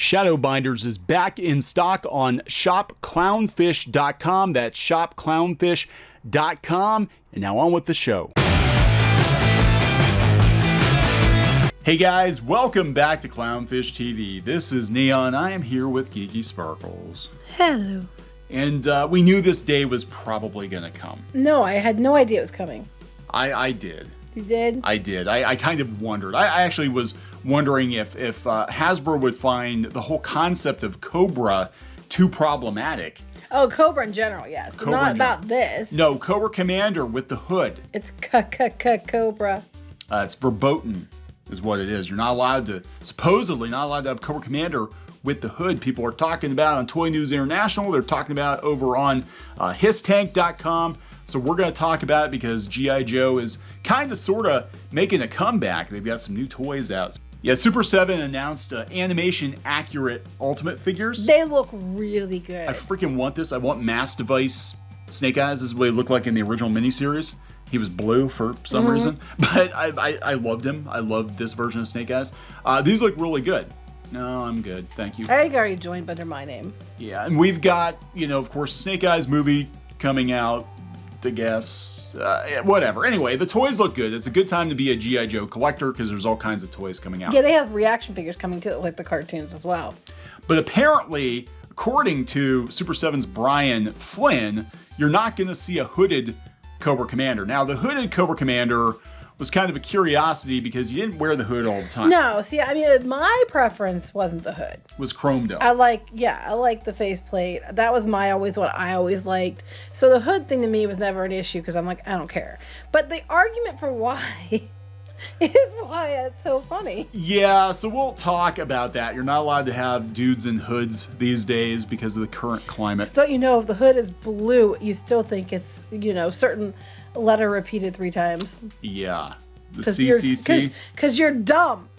Shadow Binders is back in stock on shopclownfish.com. That's shopclownfish.com. And now on with the show. Hey guys, welcome back to Clownfish TV. This is Neon. I am here with Geeky Sparkles. Hello. And we knew this day was probably going to come. No, I had no idea it was coming. I did. You did? I did. I kind of wondered. I actually was wondering if Hasbro would find the whole concept of Cobra too problematic. Oh, Cobra in general, yes. But not about this. No, Cobra Commander with the hood. It's Cobra. It's verboten is what it is. You're not allowed to, supposedly not allowed to have Cobra Commander with the hood. People are talking about on Toy News International. They're talking about over on histank.com. So we're going to talk about it because G.I. Joe is kind of sort of making a comeback. They've got some new toys out. Yeah, Super 7 announced animation accurate Ultimate figures. They look really good. I freaking want this. I want Mass Device Snake Eyes. This is what he looked like in the original miniseries. He was blue for some reason, but I loved him. I loved this version of Snake Eyes. These look really good. No, I'm good. Thank you. I already joined under my name. Yeah, and we've got, of course, the Snake Eyes movie coming out. I guess, whatever. Anyway, the toys look good. It's a good time to be a G.I. Joe collector because there's all kinds of toys coming out. Yeah, they have reaction figures coming to like the cartoons as well. But apparently, according to Super 7's Brian Flynn, you're not going to see a hooded Cobra Commander. Now, the hooded Cobra Commander was kind of a curiosity because he didn't wear the hood all the time. No, see, I mean, my preference wasn't the hood. It was chromed up. I like the faceplate. That was what I always liked. So the hood thing to me was never an issue because I'm like, I don't care. But the argument for why is why it's so funny. Yeah, so we'll talk about that. You're not allowed to have dudes in hoods these days because of the current climate. So, if the hood is blue, you still think it's, certain letter repeated 3 times. Yeah. The CCC. Because you're dumb.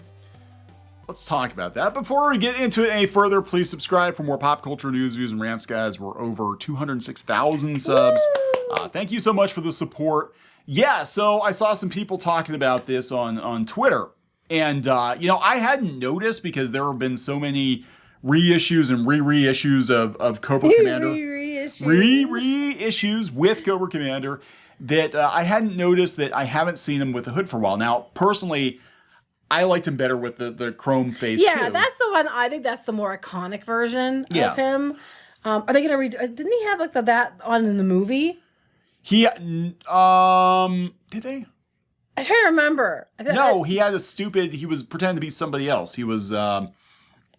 Let's talk about that. Before we get into it any further, please subscribe for more pop culture news, views, and rants, guys. We're over 206,000 subs. Thank you so much for the support. Yeah, so I saw some people talking about this on Twitter. And, I hadn't noticed because there have been so many reissues and reissues of Cobra Commander. Reissues with Cobra Commander. That I hadn't noticed that I haven't seen him with the hood for a while. Now, personally, I liked him better with the chrome face, too. That's the one. I think that's the more iconic version of him. Are they going to didn't he have that on in the movie? Did they? I'm trying to remember. No, he had he was pretending to be somebody else. He was...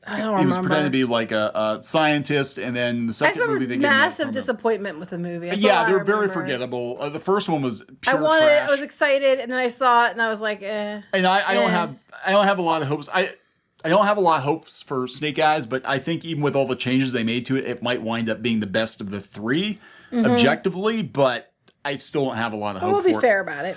I don't remember. He was pretending to be like a scientist, and then in the second movie they gave him massive disappontment with the movie. Yeah, they're very forgettable. The first one was pure trash. I was excited, and then I saw it, and I was like, eh. And I don't have a lot of hopes. I don't have a lot of hopes for Snake Eyes, but I think even with all the changes they made to it, it might wind up being the best of the 3 objectively. But I still don't have a lot of hope. We'll be fair about it.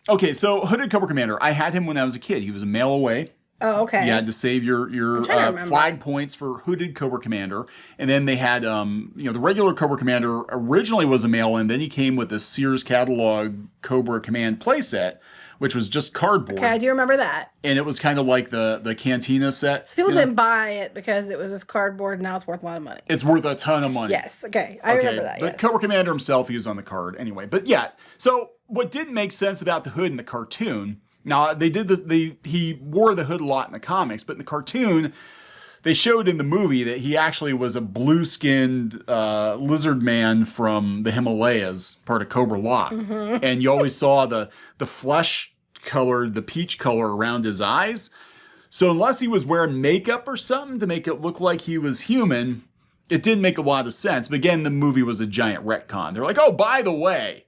Okay, so Hooded Cobra Commander. I had him when I was a kid. He was a mail away. Oh, okay. You had to save your flag points for Hooded Cobra Commander. And then they had, the regular Cobra Commander originally was a mail-in. Then he came with the Sears catalog Cobra Command playset, which was just cardboard. Okay, I do remember that. And it was kind of like the Cantina set. So people didn't buy it because it was just cardboard, and now it's worth a lot of money. It's worth a ton of money. Yes, okay. I remember that, But Cobra Commander himself, he was on the card anyway. But yeah, so what didn't make sense about the hood in the cartoon... Now, he wore the hood a lot in the comics, but in the cartoon, they showed in the movie that he actually was a blue-skinned lizard man from the Himalayas, part of Cobra Lot. And you always saw the flesh color, the peach color around his eyes. So unless he was wearing makeup or something to make it look like he was human, it didn't make a lot of sense. But again, the movie was a giant retcon. They're like, oh, by the way,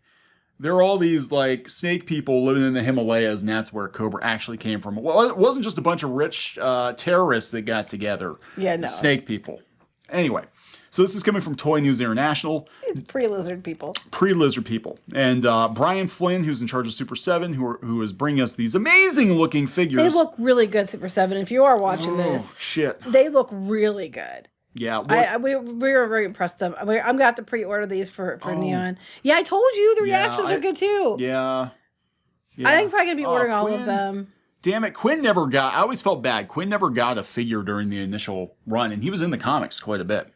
there are all these like snake people living in the Himalayas, and that's where Cobra actually came from. Well, it wasn't just a bunch of rich terrorists that got together. Yeah, no. Snake people. Anyway, so this is coming from Toy News International. It's pre-lizard people. Pre-lizard people. And Brian Flynn, who's in charge of Super 7, who is bringing us these amazing-looking figures. They look really good, Super 7. If you are watching this, shit, they look really good. Yeah, we were very impressed with them. I'm gonna have to pre-order these for Neon. Yeah, I told you the reactions are good too. Yeah. I think I'm probably gonna be ordering all of them. damn it, Quinn never got. I always felt bad. Quinn never got a figure during the initial run, and he was in the comics quite a bit.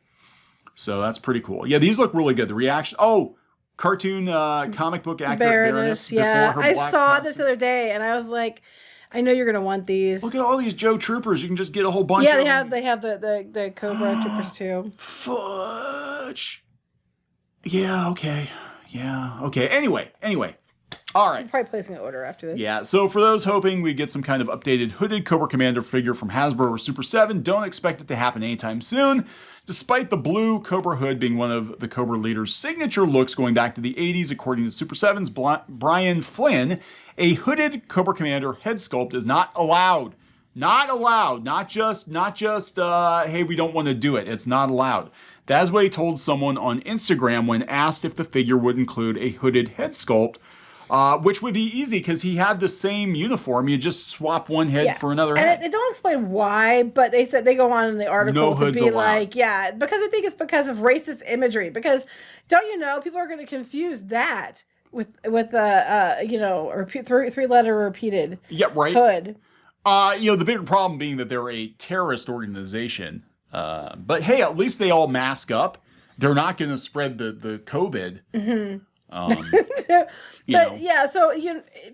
So that's pretty cool. Yeah, these look really good. The reaction. Oh, cartoon comic book accurate Baroness. Yeah, before her I black saw costume. this the other day, and I was like, I know you're gonna want these. Look at all these Joe Troopers. You can just get a whole bunch. Yeah, of they have the Cobra Troopers too. Fudge. Yeah. Okay. Yeah. Okay. Anyway. All right. I'm probably placing an order after this. Yeah, so for those hoping we get some kind of updated hooded Cobra Commander figure from Hasbro or Super 7, don't expect it to happen anytime soon. Despite the blue Cobra hood being one of the Cobra leader's signature looks going back to the 80s, according to Super 7's Brian Flynn, a hooded Cobra Commander head sculpt is not allowed. Not allowed. Not just, hey, we don't want to do it. It's not allowed. That's what he told someone on Instagram when asked if the figure would include a hooded head sculpt. Which would be easy because he had the same uniform. You just swap one head for another head. And they don't explain why, but they said they go on in the article to be allowed. like, because I think it's because of racist imagery. Because don't you know, people are going to confuse that with three-letter repeated hood. The bigger problem being that they're a terrorist organization. But hey, at least they all mask up. They're not going to spread the COVID. Mm-hmm. So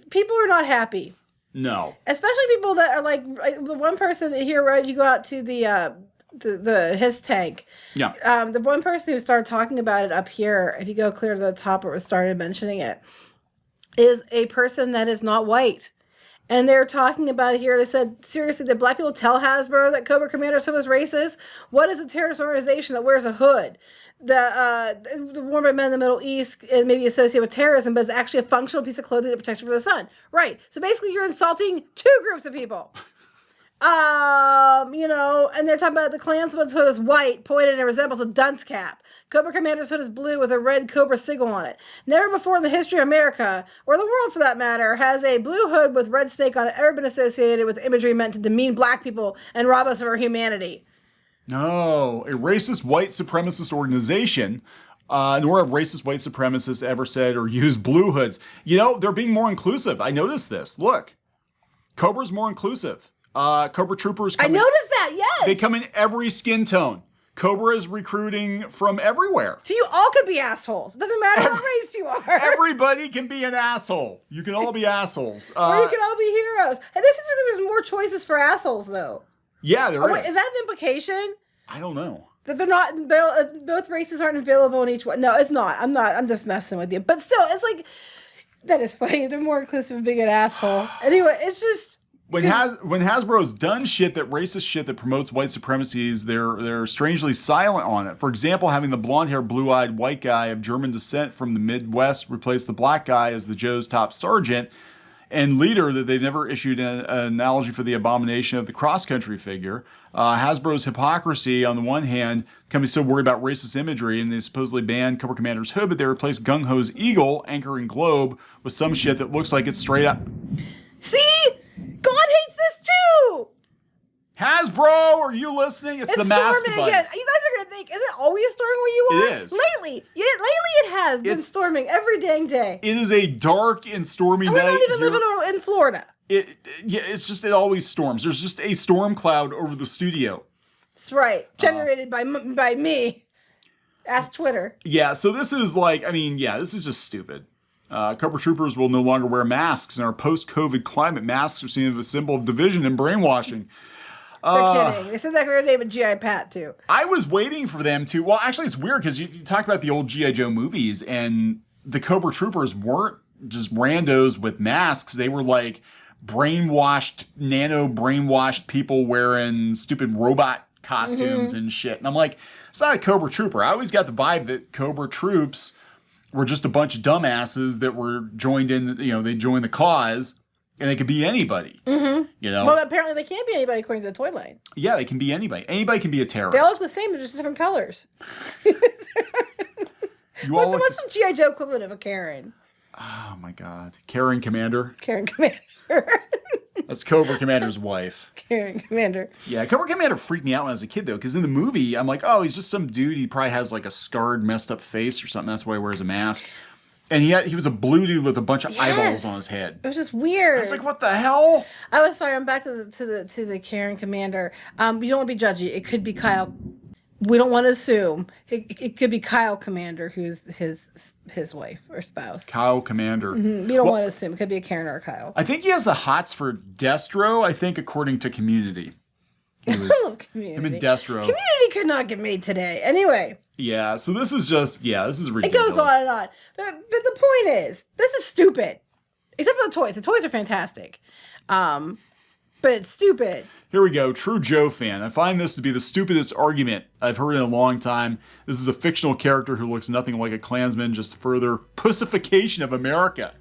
people are not happy. No, especially people that are like the one person that here, right? You go out to the his tank. Yeah. The one person who started talking about it up here, if you go clear to the top where it started mentioning it, is a person that is not white. And they're talking about it here. They said, seriously, did black people tell Hasbro that Cobra Commander was racist? What is a terrorist organization that wears a hood? The worn by men in the Middle East and maybe associated with terrorism, but it's actually a functional piece of clothing that protects you from the sun. Right. So basically you're insulting two groups of people. And they're talking about the Klansman's hood is white, pointed, and resembles a dunce cap. Cobra Commander's hood is blue with a red Cobra signal on it. Never before in the history of America, or the world for that matter, has a blue hood with red snake on it ever been associated with imagery meant to demean black people and rob us of our humanity. No, a racist white supremacist organization, nor have racist white supremacists ever said or used blue hoods. They're being more inclusive. I noticed this. Look, Cobra's more inclusive. Cobra Troopers come I noticed that, yes. They come in every skin tone. Cobra is recruiting from everywhere. So you all could be assholes. It doesn't matter what race you are. Everybody can be an asshole. You can all be assholes. Or you can all be heroes. And this is there's more choices for assholes, though. Yeah, there is. Wait, is that an implication? I don't know. That they're not, both races aren't available in each one. No, it's not. I'm just messing with you. But still, it's like, that is funny. They're more inclusive of being an asshole. Anyway, it's just. When Hasbro's done racist shit that promotes white supremacies, they're strangely silent on it. For example, having the blonde-haired, blue-eyed white guy of German descent from the Midwest replace the black guy as the Joe's top sergeant and leader that they've never issued an analogy for the abomination of the cross-country figure. Hasbro's hypocrisy, on the one hand, the company's so worried about racist imagery and they supposedly banned Cobra Commander's hood, but they replaced Gung Ho's eagle, anchor and globe, with some shit that looks like it's straight up. See? God hates this too! Hasbro, are you listening? It's the mask device. Again. You guys are going to think, is it always storming where you are? It is. Lately it has been storming every dang day. It is a dark and stormy night. We don't even live in Florida. It's just, it always storms. There's just a storm cloud over the studio. That's right. Generated by me. Ask Twitter. Yeah, so this is this is just stupid. Cobra Troopers will no longer wear masks. In our post-COVID climate, masks are seen as a symbol of division and brainwashing. They're kidding. They said that their name of G.I. Pat, too. I was waiting for them to. Well, actually, it's weird because you talk about the old G.I. Joe movies, and the Cobra Troopers weren't just randos with masks. They were like brainwashed people wearing stupid robot costumes and shit. And I'm like, it's not a Cobra Trooper. I always got the vibe that Cobra Troops were just a bunch of dumbasses that were joined in, they joined the cause, and they could be anybody. Mm-hmm. Well, apparently they can't be anybody according to the toy line. Yeah, they can be anybody. Anybody can be a terrorist. They all look the same, they're just different colors. What's the G.I. Joe equivalent of a Karen? Oh my God. Karen Commander. Karen Commander. That's Cobra Commander's wife. Karen Commander. Yeah, Cobra Commander freaked me out when I was a kid, though, because in the movie, I'm like, oh, he's just some dude. He probably has like a scarred, messed up face or something. That's why he wears a mask. And he was a blue dude with a bunch of eyeballs Yes. on his head. It was just weird. I was like, what the hell? I was sorry. I'm back to the Karen commander. You don't want to be judgy. It could be Kyle. We don't want to assume. It could be Kyle Commander, who's his wife or spouse. Kyle Commander. You don't want to assume. It could be a Karen or a Kyle. I think he has the hots for Destro, I think, according to Community. I love Community. Him and Destro. Community could not get made today. Anyway. Yeah, so this is just, this is ridiculous. It goes on and on. But the point is, this is stupid. Except for the toys. The toys are fantastic. But it's stupid. Here we go. True Joe fan. I find this to be the stupidest argument I've heard in a long time. This is a fictional character who looks nothing like a Klansman, just further pussification of America.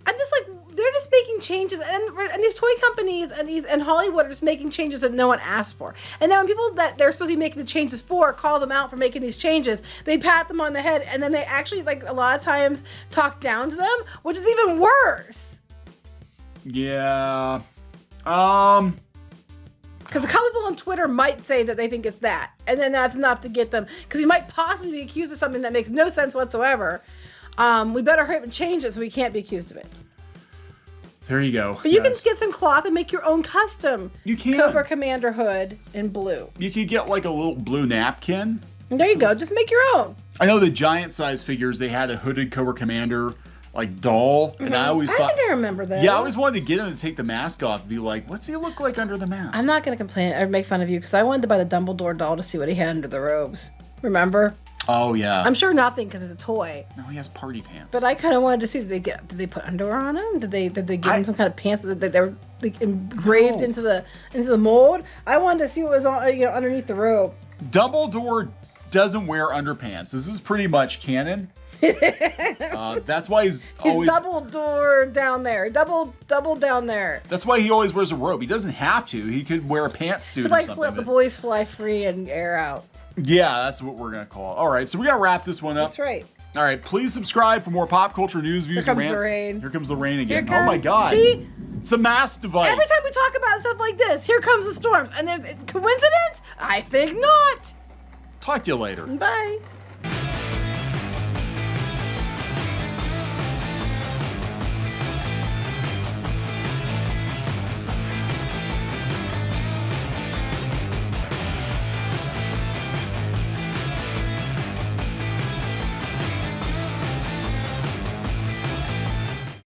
I'm just like, they're just making changes, and these toy companies and Hollywood are just making changes that no one asked for. And then when people that they're supposed to be making the changes for call them out for making these changes, they pat them on the head, and then they actually, like, a lot of times talk down to them, which is even worse. Yeah. Because a couple people on Twitter might say that they think it's that, and then that's enough to get them, because you might possibly be accused of something that makes no sense whatsoever. We better hurry up and change it so we can't be accused of it. There you go. But you can get some cloth and make your own custom. You can. Cobra Commander hood in blue. You could get like a little blue napkin. And there you go. Just make your own. I know the giant size figures, they had a hooded Cobra Commander like doll, and I always thought, I think I remember that. yeah, I always wanted to get him to take the mask off and be like, what's he look like under the mask? I'm not going to complain or make fun of you because I wanted to buy the Dumbledore doll to see what he had under the robes. Remember? Oh yeah. I'm sure nothing because it's a toy. No, he has party pants. But I kind of wanted to see, did they put underwear on him? Did they give him some kind of pants that they were like engraved into the mold? I wanted to see what was on underneath the robe. Dumbledore doesn't wear underpants. This is pretty much canon. That's why he's always double door down there, double down there. That's why he always wears a robe. He doesn't have to. He could wear a pantsuit or Like something. let the boys fly free and air out. Yeah, that's what we're gonna call it. All right, so we gotta wrap this one up. That's right. All right, please subscribe for more pop culture news, views, Here and comes the rants. rain. Here comes the rain again. Here Oh my comes- God! See? It's the mask device. Every time we talk about stuff like this, here comes the storms. And there's coincidence? I think not. Talk to you later. Bye.